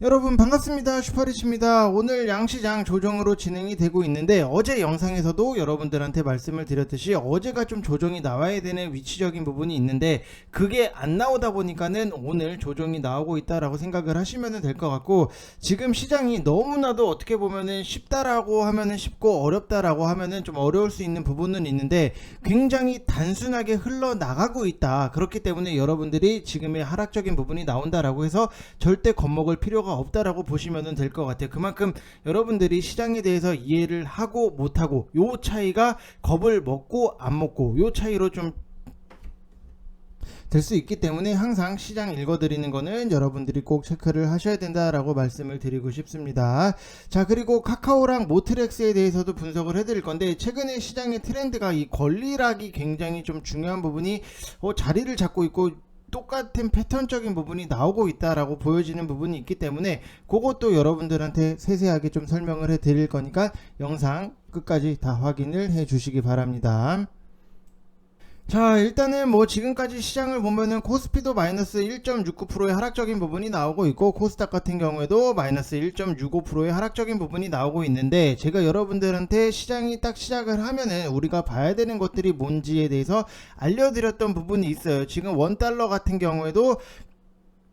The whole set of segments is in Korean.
여러분 반갑습니다. 슈퍼리치입니다. 오늘 양시장 조정으로 진행이 되고 있는데 어제 영상에서도 여러분들한테 말씀을 드렸듯이 어제가 좀 조정이 나와야 되는 위치적인 부분이 있는데 그게 안 나오다 보니까는 오늘 조정이 나오고 있다라고 생각을 하시면 될 것 같고, 지금 시장이 너무나도 어떻게 보면은 쉽다라고 하면은 쉽고 어렵다라고 하면은 좀 어려울 수 있는 부분은 있는데 굉장히 단순하게 흘러나가고 있다. 그렇기 때문에 여러분들이 지금의 하락적인 부분이 나온다라고 해서 절대 겁먹을 필요가 없다라고 보시면 될 것 같아요. 그만큼 여러분들이 시장에 대해서 이해를 하고 못하고 요 차이가 겁을 먹고 안 먹고 요 차이로 좀 될 수 있기 때문에 항상 시장 읽어드리는 거는 여러분들이 꼭 체크를 하셔야 된다라고 말씀을 드리고 싶습니다. 자, 그리고 카카오랑 모트렉스에 대해서도 분석을 해드릴 건데, 최근에 시장의 트렌드가 이 권리락이 굉장히 좀 중요한 부분이 자리를 잡고 있고 똑같은 패턴적인 부분이 나오고 있다라고 보여지는 부분이 있기 때문에 그것도 여러분들한테 세세하게 좀 설명을 해 드릴 거니까 영상 끝까지 다 확인을 해 주시기 바랍니다. 자, 일단은 뭐 지금까지 시장을 보면은 코스피도 마이너스 1.69%의 하락적인 부분이 나오고 있고, 코스닥 같은 경우에도 마이너스 1.65%의 하락적인 부분이 나오고 있는데, 제가 여러분들한테 시장이 딱 시작을 하면은 우리가 봐야 되는 것들이 뭔지에 대해서 알려드렸던 부분이 있어요. 지금 원달러 같은 경우에도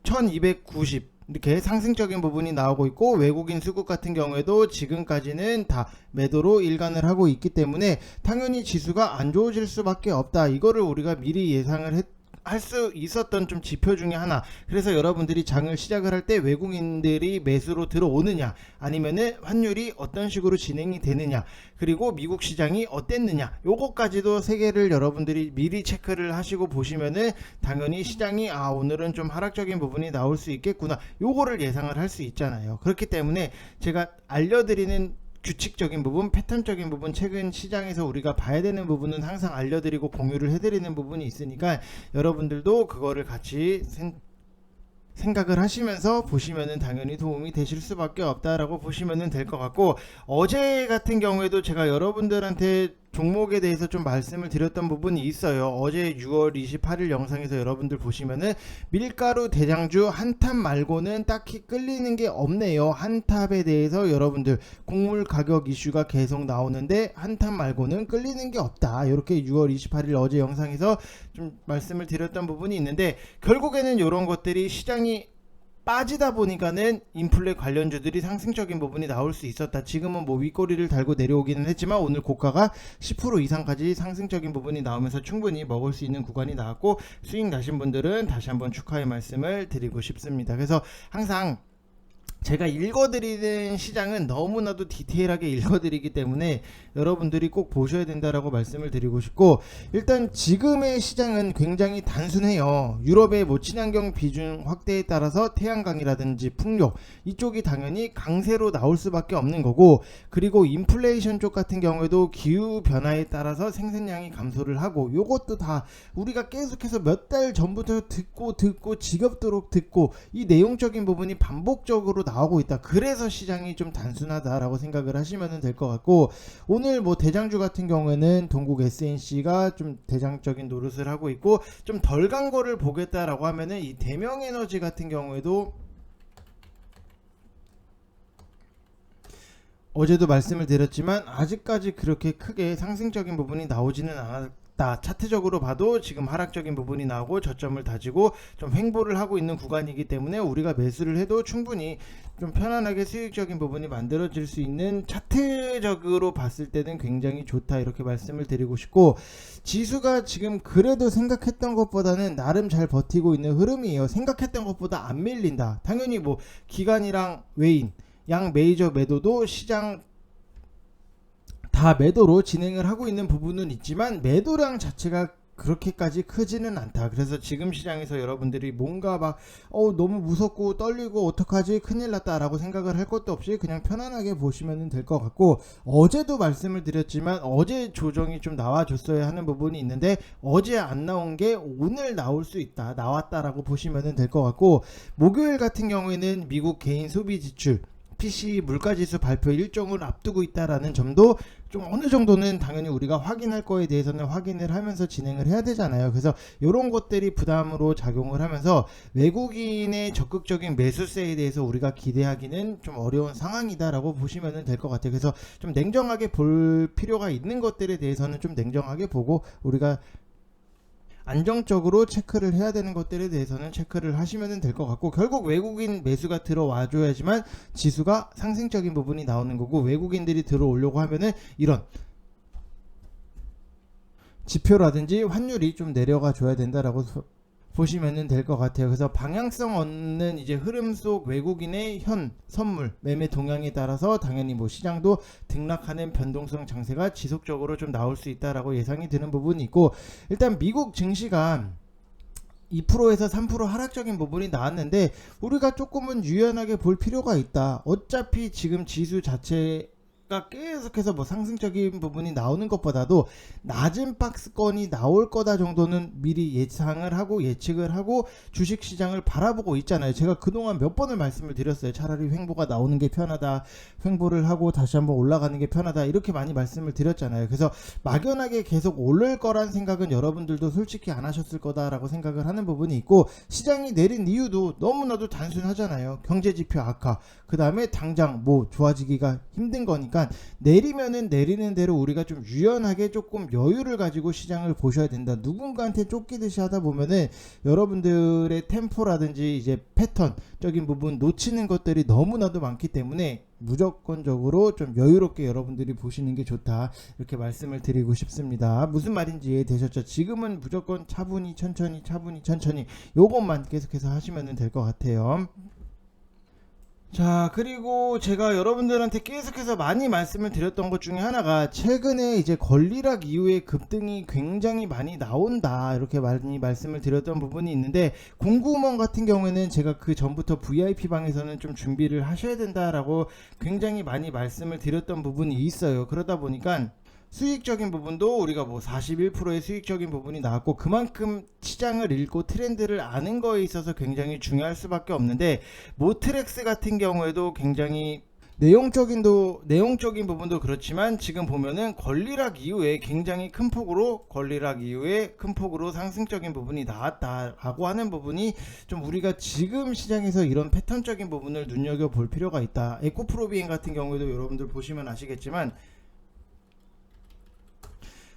1290 이렇게 상승적인 부분이 나오고 있고, 외국인 수급 같은 경우에도 지금까지는 다 매도로 일관을 하고 있기 때문에 당연히 지수가 안 좋아질 수밖에 없다. 이거를 우리가 미리 예상을 할 수 있었던 좀 지표 중에 하나. 그래서 여러분들이 장을 시작을 할 때 외국인들이 매수로 들어오느냐, 아니면은 환율이 어떤 식으로 진행이 되느냐, 그리고 미국 시장이 어땠느냐, 요거까지도 세 개를 여러분들이 미리 체크를 하시고 보시면은 당연히 시장이 오늘은 좀 하락적인 부분이 나올 수 있겠구나, 요거를 예상을 할 수 있잖아요. 그렇기 때문에 제가 알려드리는 규칙적인 부분, 패턴적인 부분, 최근 시장에서 우리가 봐야 되는 부분은 항상 알려드리고 공유를 해드리는 부분이 있으니까 여러분들도 그거를 같이 생각을 하시면서 보시면은 당연히 도움이 되실 수밖에 없다라고 보시면 될 것 같고, 어제 같은 경우에도 제가 여러분들한테 종목에 대해서 좀 말씀을 드렸던 부분이 있어요. 어제 6월 28일 영상에서 여러분들 보시면은 밀가루 대장주 한탑 말고는 딱히 끌리는 게 없네요. 한탑에 대해서 여러분들 곡물 가격 이슈가 계속 나오는데 한탑 말고는 끌리는 게 없다, 이렇게 6월 28일 어제 영상에서 좀 말씀을 드렸던 부분이 있는데, 결국에는 이런 것들이 시장이 빠지다 보니까는 인플레 관련주들이 상승적인 부분이 나올 수 있었다. 지금은 뭐 윗꼬리를 달고 내려오기는 했지만 오늘 고가가 10% 이상까지 상승적인 부분이 나오면서 충분히 먹을 수 있는 구간이 나왔고, 수익 나신 분들은 다시 한번 축하의 말씀을 드리고 싶습니다. 그래서 항상 제가 읽어드리는 시장은 너무나도 디테일하게 읽어드리기 때문에 여러분들이 꼭 보셔야 된다라고 말씀을 드리고 싶고, 일단 지금의 시장은 굉장히 단순해요. 유럽의 뭐 친환경 비중 확대에 따라서 태양광이라든지 풍력 이쪽이 당연히 강세로 나올 수밖에 없는 거고, 그리고 인플레이션 쪽 같은 경우에도 기후 변화에 따라서 생산량이 감소를 하고, 요것도 다 우리가 계속해서 몇 달 전부터 듣고 지겹도록 듣고 이 내용적인 부분이 반복적으로 나오고 있다. 그래서 시장이 좀 단순하다라고 생각을 하시면 될 것 같고, 오늘 뭐 대장주 같은 경우에는 동국 SNC가 좀 대장적인 노릇을 하고 있고, 좀 덜 간 거를 보겠다라고 하면은 이 대명에너지 같은 경우에도 어제도 말씀을 드렸지만 아직까지 그렇게 크게 상승적인 부분이 나오지는 않았다. 차트적으로 봐도 지금 하락적인 부분이 나오고 저점을 다지고 좀 횡보를 하고 있는 구간이기 때문에 우리가 매수를 해도 충분히 좀 편안하게 수익적인 부분이 만들어질 수 있는, 차트적으로 봤을 때는 굉장히 좋다, 이렇게 말씀을 드리고 싶고, 지수가 지금 그래도 생각했던 것보다는 나름 잘 버티고 있는 흐름이에요. 생각했던 것보다 안 밀린다. 당연히 뭐 기관이랑 외인 양 메이저 매도도 시장 다 매도로 진행을 하고 있는 부분은 있지만 매도량 자체가 그렇게까지 크지는 않다. 그래서 지금 시장에서 여러분들이 뭔가 막 너무 무섭고 떨리고 어떡하지 큰일 났다 라고 생각을 할 것도 없이 그냥 편안하게 보시면 될 것 같고, 어제도 말씀을 드렸지만 어제 조정이 좀 나와줬어야 하는 부분이 있는데 어제 안 나온 게 오늘 나올 수 있다, 나왔다라고 보시면 될 것 같고, 목요일 같은 경우에는 미국 개인 소비 지출 PC 물가지수 발표 일정을 앞두고 있다라는 점도 좀 어느 정도는 당연히 우리가 확인할 거에 대해서는 확인을 하면서 진행을 해야 되잖아요. 그래서 이런 것들이 부담으로 작용을 하면서 외국인의 적극적인 매수세에 대해서 우리가 기대하기는 좀 어려운 상황이다라고 보시면 될 것 같아요. 그래서 좀 냉정하게 볼 필요가 있는 것들에 대해서는 좀 냉정하게 보고 우리가 안정적으로 체크를 해야 되는 것들에 대해서는 체크를 하시면 될 것 같고, 결국 외국인 매수가 들어와 줘야지만 지수가 상승적인 부분이 나오는 거고, 외국인들이 들어오려고 하면은 이런 지표라든지 환율이 좀 내려가 줘야 된다라고 보시면 될 것 같아요. 그래서 방향성 없는 이제 흐름 속 외국인의 현 선물 매매 동향에 따라서 당연히 뭐 시장도 등락하는 변동성 장세가 지속적으로 좀 나올 수 있다라고 예상이 드는 부분이 있고, 일단 미국 증시가 2%에서 3% 하락적인 부분이 나왔는데 우리가 조금은 유연하게 볼 필요가 있다. 어차피 지금 지수 자체가 계속해서 뭐 상승적인 부분이 나오는 것보다도 낮은 박스권이 나올 거다 정도는 미리 예상을 하고 예측을 하고 주식시장을 바라보고 있잖아요. 제가 그동안 몇 번을 말씀을 드렸어요. 차라리 횡보가 나오는 게 편하다, 횡보를 하고 다시 한번 올라가는 게 편하다, 이렇게 많이 말씀을 드렸잖아요. 그래서 막연하게 계속 오를 거란 생각은 여러분들도 솔직히 안 하셨을 거다라고 생각을 하는 부분이 있고, 시장이 내린 이유도 너무나도 단순하잖아요. 경제지표 악화, 그 다음에 당장 뭐 좋아지기가 힘든 거니까 내리면은 내리는 대로 우리가 좀 유연하게 조금 여유를 가지고 시장을 보셔야 된다. 누군가한테 쫓기듯이 하다 보면은 여러분들의 템포라든지 이제 패턴적인 부분 놓치는 것들이 너무나도 많기 때문에 무조건적으로 좀 여유롭게 여러분들이 보시는 게 좋다, 이렇게 말씀을 드리고 싶습니다. 무슨 말인지 이해되셨죠? 지금은 무조건 차분히 천천히 요것만 계속해서 하시면 될 것 같아요. 자, 그리고 제가 여러분들한테 계속해서 많이 말씀을 드렸던 것 중에 하나가, 최근에 이제 권리락 이후에 급등이 굉장히 많이 나온다, 이렇게 많이 말씀을 드렸던 부분이 있는데, 공구먼 같은 경우에는 제가 그 전부터 VIP 방에서는 좀 준비를 하셔야 된다라고 굉장히 많이 말씀을 드렸던 부분이 있어요. 그러다 보니까 수익적인 부분도 우리가 뭐 41%의 수익적인 부분이 나왔고, 그만큼 시장을 읽고 트렌드를 아는 거에 있어서 굉장히 중요할 수밖에 없는데, 모트렉스 같은 경우에도 굉장히 내용적인 부분도 그렇지만 지금 보면은 권리락 이후에 굉장히 큰 폭으로 상승적인 부분이 나왔다라고 하는 부분이 좀 우리가 지금 시장에서 이런 패턴적인 부분을 눈여겨볼 필요가 있다. 에코프로비엔 같은 경우에도 여러분들 보시면 아시겠지만,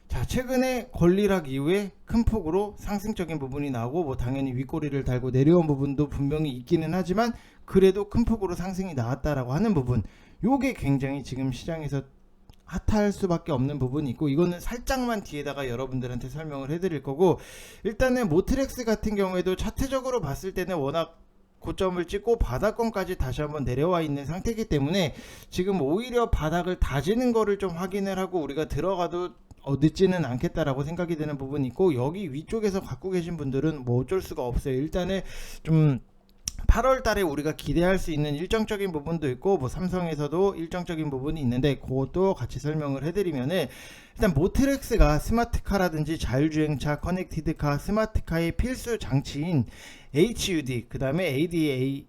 자, 최근에 권리락 이후에 큰 폭으로 상승적인 부분이 나오고, 뭐 당연히 윗꼬리를 달고 내려온 부분도 분명히 있기는 하지만 그래도 큰 폭으로 상승이 나왔다라고 하는 부분, 요게 굉장히 지금 시장에서 핫할 수밖에 없는 부분이 있고, 이거는 살짝만 뒤에다가 여러분들한테 설명을 해드릴 거고, 일단은 모트렉스 같은 경우에도 차트적으로 봤을 때는 워낙 고점을 찍고 바닥권까지 다시 한번 내려와 있는 상태이기 때문에 지금 오히려 바닥을 다지는 거를 좀 확인을 하고 우리가 들어가도 늦지는 않겠다라고 생각이 드는 부분이 있고, 여기 위쪽에서 갖고 계신 분들은 뭐 어쩔 수가 없어요. 일단은 좀 8월 달에 우리가 기대할 수 있는 일정적인 부분도 있고, 뭐 삼성에서도 일정적인 부분이 있는데 그것도 같이 설명을 해드리면은, 일단 모트렉스가 스마트카라든지 자율주행차, 커넥티드카, 스마트카의 필수 장치인 HUD, 그 다음에 ADA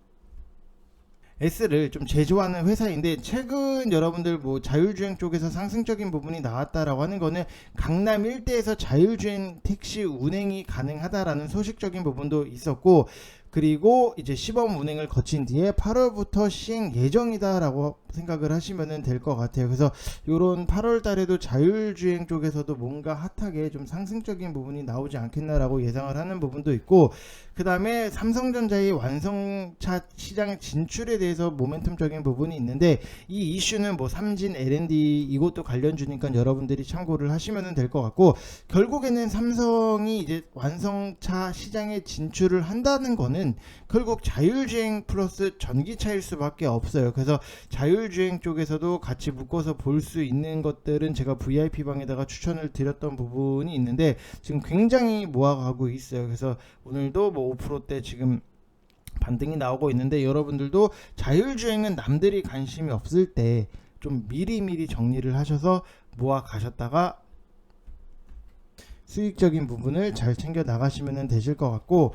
S를 좀 제조하는 회사인데, 최근 여러분들 뭐 자율주행 쪽에서 상승적인 부분이 나왔다라고 하는 거는 강남 일대에서 자율주행 택시 운행이 가능하다라는 소식적인 부분도 있었고, 그리고 이제 시범 운행을 거친 뒤에 8월부터 시행 예정이다라고 생각을 하시면 될 것 같아요. 그래서 요런 8월 달에도 자율주행 쪽에서도 뭔가 핫하게 좀 상승적인 부분이 나오지 않겠나라고 예상을 하는 부분도 있고, 그 다음에 삼성전자의 완성차 시장 진출에 대해서 모멘텀적인 부분이 있는데, 이 이슈는 뭐 삼진, L&D 이것도 관련주니까 여러분들이 참고를 하시면 될 것 같고, 결국에는 삼성이 이제 완성차 시장에 진출을 한다는 거는 결국 자율주행 플러스 전기차일 수밖에 없어요. 그래서 자율주행 쪽에서도 같이 묶어서 볼 수 있는 것들은 제가 VIP 방에다가 추천을 드렸던 부분이 있는데 지금 굉장히 모아가고 있어요. 그래서 오늘도 뭐 5%대 지금 반등이 나오고 있는데, 여러분들도 자율주행은 남들이 관심이 없을 때 좀 미리미리 정리를 하셔서 모아 가셨다가 수익적인 부분을 잘 챙겨 나가시면 되실 것 같고,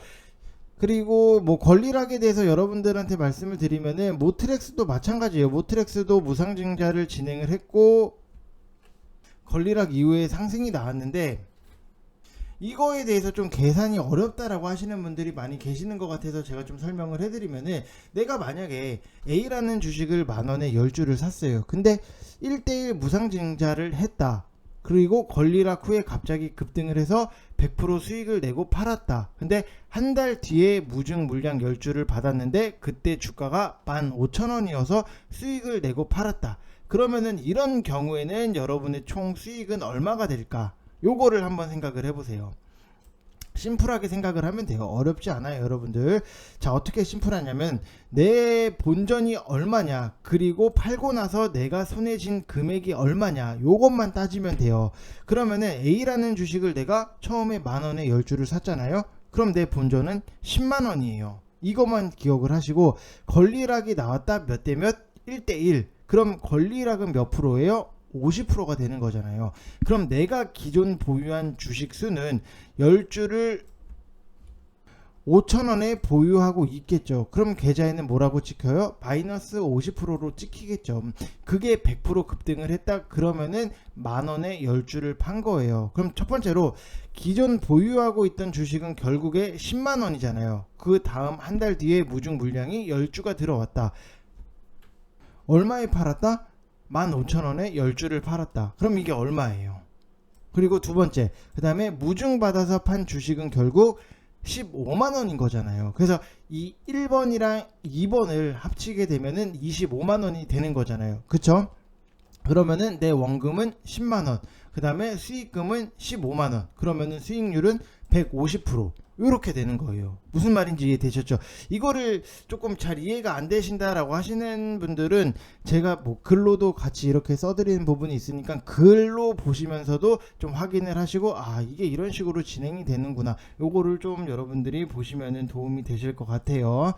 그리고 뭐 권리락에 대해서 여러분들한테 말씀을 드리면은 모트렉스도 마찬가지예요. 모트렉스도 무상증자를 진행을 했고 권리락 이후에 상승이 나왔는데 이거에 대해서 좀 계산이 어렵다라고 하시는 분들이 많이 계시는 것 같아서 제가 좀 설명을 해드리면은, 내가 만약에 A라는 주식을 10,000원에 10주를 샀어요. 근데 1대1 무상증자를 했다. 그리고 권리락 후에 갑자기 급등을 해서 100% 수익을 내고 팔았다. 근데 한 달 뒤에 무증 물량 10주를 받았는데 그때 주가가 15,000원이어서 수익을 내고 팔았다. 그러면은 이런 경우에는 여러분의 총 수익은 얼마가 될까? 요거를 한번 생각을 해보세요. 심플하게 생각을 하면 돼요. 어렵지 않아요, 여러분들. 자, 어떻게 심플하냐면 내 본전이 얼마냐, 그리고 팔고 나서 내가 손해진 금액이 얼마냐, 요것만 따지면 돼요. 그러면은 A라는 주식을 내가 처음에 10,000원에 10주를 샀잖아요. 그럼 내 본전은 100,000원이에요. 이것만 기억을 하시고, 권리락이 나왔다 몇 대 몇? 1대1. 그럼 권리락은 몇 프로예요? 50%가 되는 거잖아요. 그럼 내가 기존 보유한 주식 수는 10주를 5,000원에 보유하고 있겠죠. 그럼 계좌에는 뭐라고 찍혀요? 마이너스 50%로 찍히겠죠. 그게 100% 급등을 했다 그러면은 10,000원에 10주를 판 거예요. 그럼 첫 번째로 기존 보유하고 있던 주식은 결국에 100,000원이잖아요. 그 다음 한 달 뒤에 무증 물량이 10주가 들어왔다. 얼마에 팔았다? 15,000원에 10주를 팔았다. 그럼 이게 얼마예요? 그리고 두 번째, 그 다음에 무증 받아서 판 주식은 결국 15만원인 거잖아요. 그래서 이 1번이랑 2번을 합치게 되면은 25만원이 되는 거잖아요. 그쵸? 그러면은 내 원금은 10만원, 그 다음에 수익금은 15만원. 그러면은 수익률은 150%. 이렇게 되는 거예요. 무슨 말인지 이해되셨죠? 이거를 조금 잘 이해가 안 되신다라고 하시는 분들은 제가 뭐 글로도 같이 이렇게 써드리는 부분이 있으니까 글로 보시면서도 좀 확인을 하시고, 아, 이게 이런 식으로 진행이 되는구나, 요거를 좀 여러분들이 보시면은 도움이 되실 것 같아요.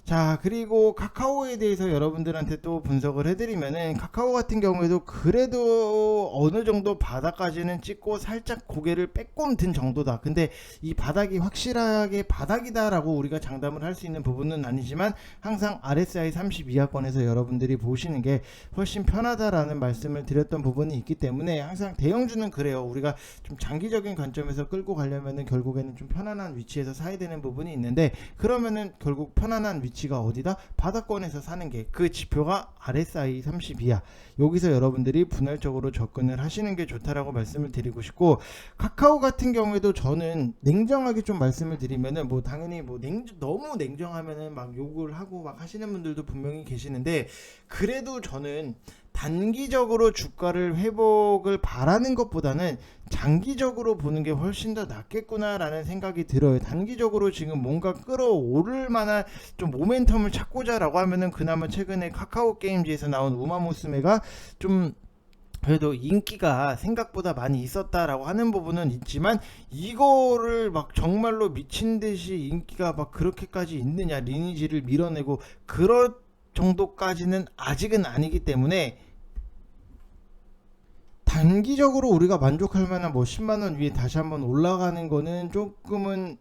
자, 그리고 카카오에 대해서 여러분들한테 또 분석을 해드리면은, 카카오 같은 경우에도 그래도 어느 정도 바닥까지는 찍고 살짝 고개를 빼꼼 든 정도다. 근데 이 바닥이 확실하게 바닥이다라고 우리가 장담을 할 수 있는 부분은 아니지만, 항상 RSI 30 이하권에서 여러분들이 보시는 게 훨씬 편하다라는 말씀을 드렸던 부분이 있기 때문에, 항상 대형주는 그래요. 우리가 좀 장기적인 관점에서 끌고 가려면은 결국에는 좀 편안한 위치에서 사야 되는 부분이 있는데, 그러면은 결국 편안한 위치가 어디다? 바닥권에서 사는 게, 그 지표가 RSI 32야. 여기서 여러분들이 분할적으로 접근을 하시는 게 좋다라고 말씀을 드리고 싶고, 카카오 같은 경우에도 저는 냉정하게 좀 말씀을 드리면은, 뭐 당연히 뭐 너무 냉정하면은 막 욕을 하고 막 하시는 분들도 분명히 계시는데, 그래도 저는 단기적으로 주가를 회복을 바라는 것보다는 장기적으로 보는 게 훨씬 더 낫겠구나라는 생각이 들어요. 단기적으로 지금 뭔가 끌어오를 만한 좀 모멘텀을 찾고자라고 하면은, 그나마 최근에 카카오 게임즈에서 나온 우마무스메가 좀 그래도 인기가 생각보다 많이 있었다라고 하는 부분은 있지만, 이거를 막 정말로 미친 듯이 인기가 막 그렇게까지 있느냐, 리니지를 밀어내고 그럴 정도까지는 아직은 아니기 때문에, 단기적으로 우리가 만족할 만한 뭐 10만원 위에 다시 한번 올라가는 거는 조금은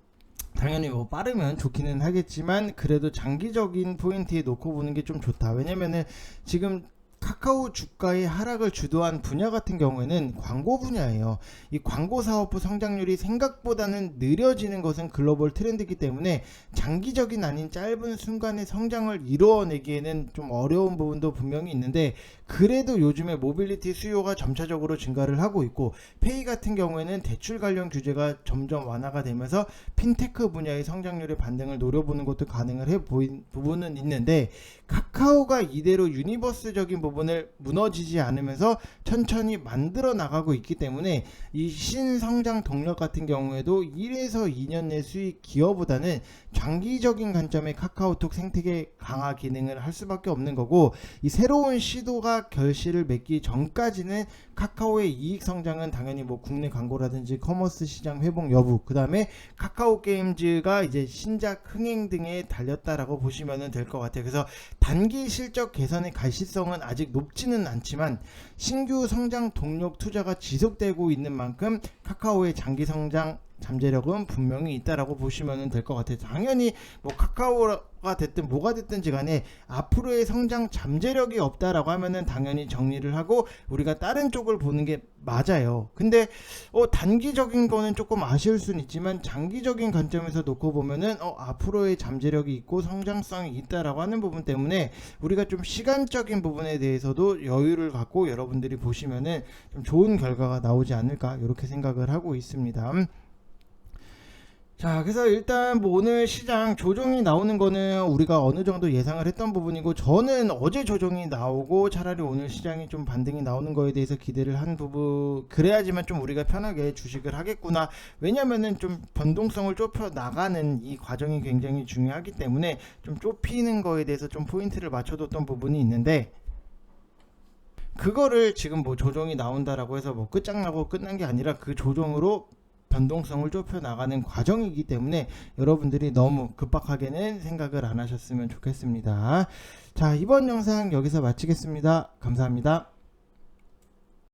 당연히 뭐 빠르면 좋기는 하겠지만, 그래도 장기적인 포인트에 놓고 보는 게 좀 좋다. 왜냐면은 지금 카카오 주가의 하락을 주도한 분야 같은 경우에는 광고 분야예요. 이 광고 사업부 성장률이 생각보다는 느려지는 것은 글로벌 트렌드이기 때문에 장기적인 아닌 짧은 순간의 성장을 이루어내기에는 좀 어려운 부분도 분명히 있는데, 그래도 요즘에 모빌리티 수요가 점차적으로 증가를 하고 있고, 페이 같은 경우에는 대출 관련 규제가 점점 완화가 되면서 핀테크 분야의 성장률의 반등을 노려보는 것도 가능을 해 보인 부분은 있는데, 카카오가 이대로 유니버스적인 부분을 무너지지 않으면서 천천히 만들어 나가고 있기 때문에, 이 신성장 동력 같은 경우에도 1에서 2년 내 수익 기여보다는 장기적인 관점의 카카오톡 생태계 강화 기능을 할 수밖에 없는 거고, 이 새로운 시도가 결실을 맺기 전까지는 카카오의 이익 성장은 당연히 뭐 국내 광고라든지 커머스 시장 회복 여부, 그 다음에 카카오 게임즈가 이제 신작 흥행 등에 달렸다라고 보시면 될 것 같아요. 그래서 단기 실적 개선의 가시성은 아직 높지는 않지만, 신규 성장 동력 투자가 지속되고 있는 만큼 카카오의 장기 성장 잠재력은 분명히 있다라고 보시면 될 것 같아요. 당연히 뭐 카카오가 됐든 뭐가 됐든지 간에 앞으로의 성장 잠재력이 없다라고 하면은 당연히 정리를 하고 우리가 다른 쪽을 보는 게 맞아요. 근데 단기적인 거는 조금 아쉬울 수는 있지만 장기적인 관점에서 놓고 보면은 앞으로의 잠재력이 있고 성장성이 있다라고 하는 부분 때문에 우리가 좀 시간적인 부분에 대해서도 여유를 갖고 여러분들이 보시면은 좀 좋은 결과가 나오지 않을까 이렇게 생각을 하고 있습니다. 자, 그래서 일단 뭐 오늘 시장 조정이 나오는 거는 우리가 어느 정도 예상을 했던 부분이고, 저는 어제 조정이 나오고 차라리 오늘 시장이 좀 반등이 나오는 거에 대해서 기대를 한 부분, 그래야지만 좀 우리가 편하게 주식을 하겠구나. 왜냐면은 좀 변동성을 좁혀 나가는 이 과정이 굉장히 중요하기 때문에 좀 좁히는 거에 대해서 좀 포인트를 맞춰뒀던 부분이 있는데, 그거를 지금 뭐 조정이 나온다라고 해서 뭐 끝장나고 끝난 게 아니라 그 조정으로 변동성을 좁혀 나가는 과정이기 때문에 여러분들이 너무 급박하게는 생각을 안 하셨으면 좋겠습니다. 자, 이번 영상 여기서 마치겠습니다. 감사합니다.